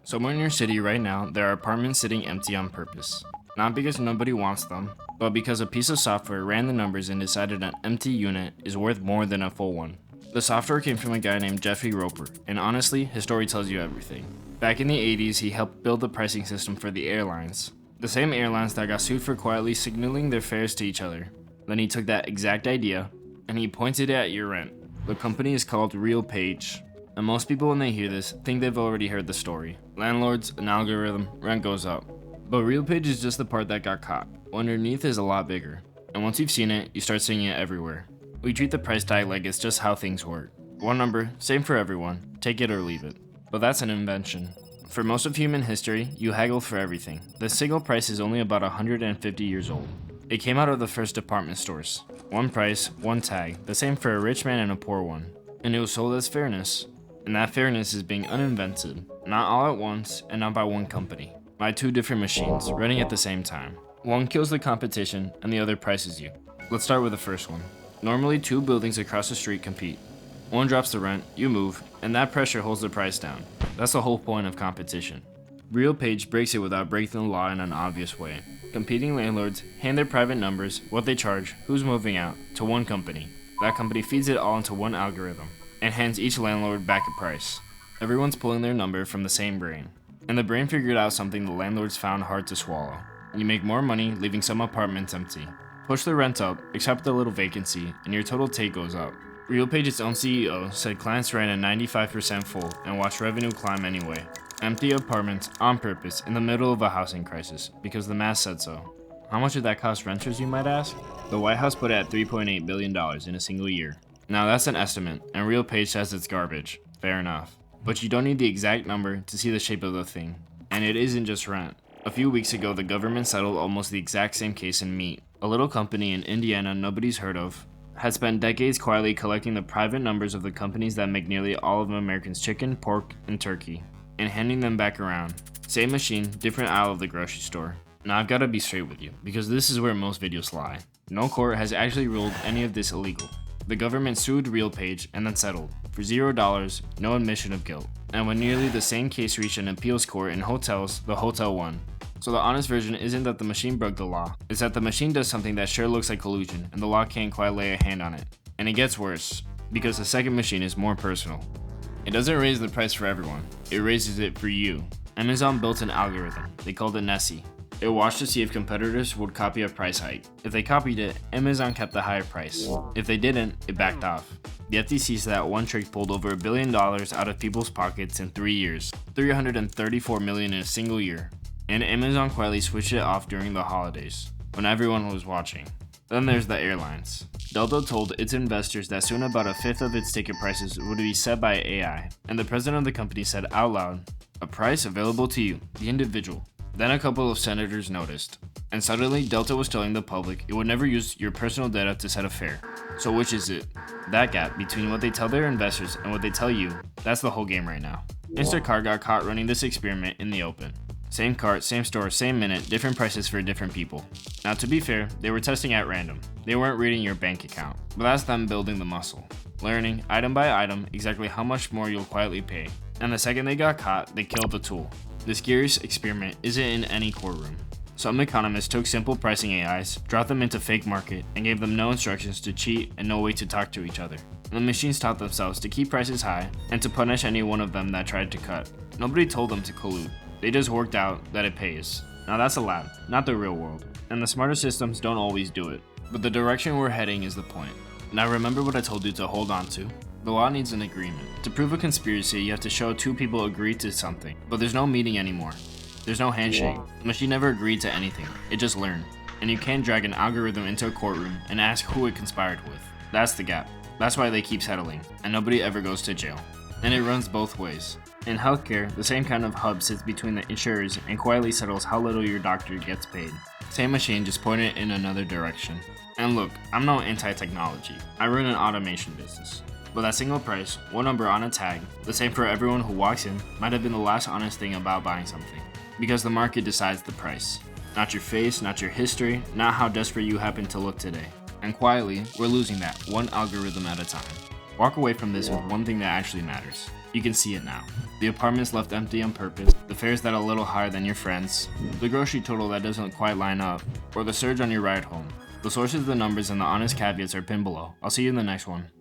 Somewhere in your city right now, there are apartments sitting empty on purpose. Not because nobody wants them, but because a piece of software ran the numbers and decided an empty unit is worth more than a full one. The software came from a guy named Jeffrey Roper, and honestly, his story tells you everything. Back in the 80s, he helped build the pricing system for the airlines. The same airlines that got sued for quietly signaling their fares to each other. Then he took that exact idea, and he pointed it at your rent. The company is called RealPage. And most people when they hear this, think they've already heard the story. Landlords, an algorithm, rent goes up. But RealPage is just the part that got caught. Underneath is a lot bigger. And once you've seen it, you start seeing it everywhere. We treat the price tag like it's just how things work. One number, same for everyone, take it or leave it. But that's an invention. For most of human history, you haggle for everything. The single price is only about 150 years old. It came out of the first department stores. One price, one tag, the same for a rich man and a poor one. And it was sold as fairness. And that fairness is being uninvented, not all at once and not by one company, by two different machines running at the same time. One kills the competition and the other prices you. Let's start with the first one. Normally, two buildings across the street compete. One drops the rent, you move, and that pressure holds the price down. That's the whole point of competition. RealPage breaks it without breaking the law in an obvious way. Competing landlords hand their private numbers, what they charge, who's moving out, to one company. That company feeds it all into one algorithm and hands each landlord back a price. Everyone's pulling their number from the same brain. And the brain figured out something the landlords found hard to swallow. You make more money leaving some apartments empty. Push the rent up, accept the little vacancy, and your total take goes up. RealPage's own CEO said clients ran at 95% full and watched revenue climb anyway. Empty apartments on purpose in the middle of a housing crisis because the math said so. How much did that cost renters, you might ask? The White House put it at $3.8 billion in a single year. Now that's an estimate, and RealPage says it's garbage. Fair enough. But you don't need the exact number to see the shape of the thing. And it isn't just rent. A few weeks ago, the government settled almost the exact same case in meat. A little company in Indiana nobody's heard of had spent decades quietly collecting the private numbers of the companies that make nearly all of Americans' chicken, pork, and turkey, and handing them back around. Same machine, different aisle of the grocery store. Now I've got to be straight with you, because this is where most videos lie. No court has actually ruled any of this illegal. The government sued RealPage and then settled for $0, no admission of guilt. And when nearly the same case reached an appeals court in hotels, the hotel won. So the honest version isn't that the machine broke the law, it's that the machine does something that sure looks like collusion and the law can't quite lay a hand on it. And it gets worse, because the second machine is more personal. It doesn't raise the price for everyone, it raises it for you. Amazon built an algorithm, they called it Nessie. It watched to see if competitors would copy a price hike. If they copied it, Amazon kept the higher price. If they didn't, it backed off. The FTC said that one trick pulled over $1 billion out of people's pockets in 3 years, $334 million in a single year. And Amazon quietly switched it off during the holidays, when everyone was watching. Then there's the airlines. Delta told its investors that soon about a fifth of its ticket prices would be set by AI, and the president of the company said out loud, "A price available to you, the individual." Then a couple of senators noticed, and suddenly Delta was telling the public it would never use your personal data to set a fare. So which is it? That gap between what they tell their investors and what they tell you, that's the whole game right now. Instacart got caught running this experiment in the open. Same cart, same store, same minute, different prices for different people. Now to be fair, they were testing at random. They weren't reading your bank account, but that's them building the muscle. Learning, item by item, exactly how much more you'll quietly pay. And the second they got caught, they killed the tool. This curious experiment isn't in any courtroom. Some economists took simple pricing AIs, dropped them into fake market, and gave them no instructions to cheat and no way to talk to each other. And the machines taught themselves to keep prices high and to punish any one of them that tried to cut. Nobody told them to collude. They just worked out that it pays. Now that's a lab, not the real world. And the smarter systems don't always do it. But the direction we're heading is the point. Now remember what I told you to hold on to? The law needs an agreement. To prove a conspiracy, you have to show two people agreed to something. But there's no meeting anymore. There's no handshake. The machine never agreed to anything. It just learned. And you can't drag an algorithm into a courtroom and ask who it conspired with. That's the gap. That's why they keep settling, and nobody ever goes to jail. And it runs both ways. In healthcare, the same kind of hub sits between the insurers and quietly settles how little your doctor gets paid. Same machine, just pointed in another direction. And look, I'm no anti-technology. I run an automation business. But that single price, one number on a tag, the same for everyone who walks in, might have been the last honest thing about buying something. Because the market decides the price. Not your face, not your history, not how desperate you happen to look today. And quietly, we're losing that, one algorithm at a time. Walk away from this with one thing that actually matters. You can see it now. The apartments left empty on purpose, the fares that are a little higher than your friends, the grocery total that doesn't quite line up, or the surge on your ride home. The sources of the numbers and the honest caveats are pinned below. I'll see you in the next one.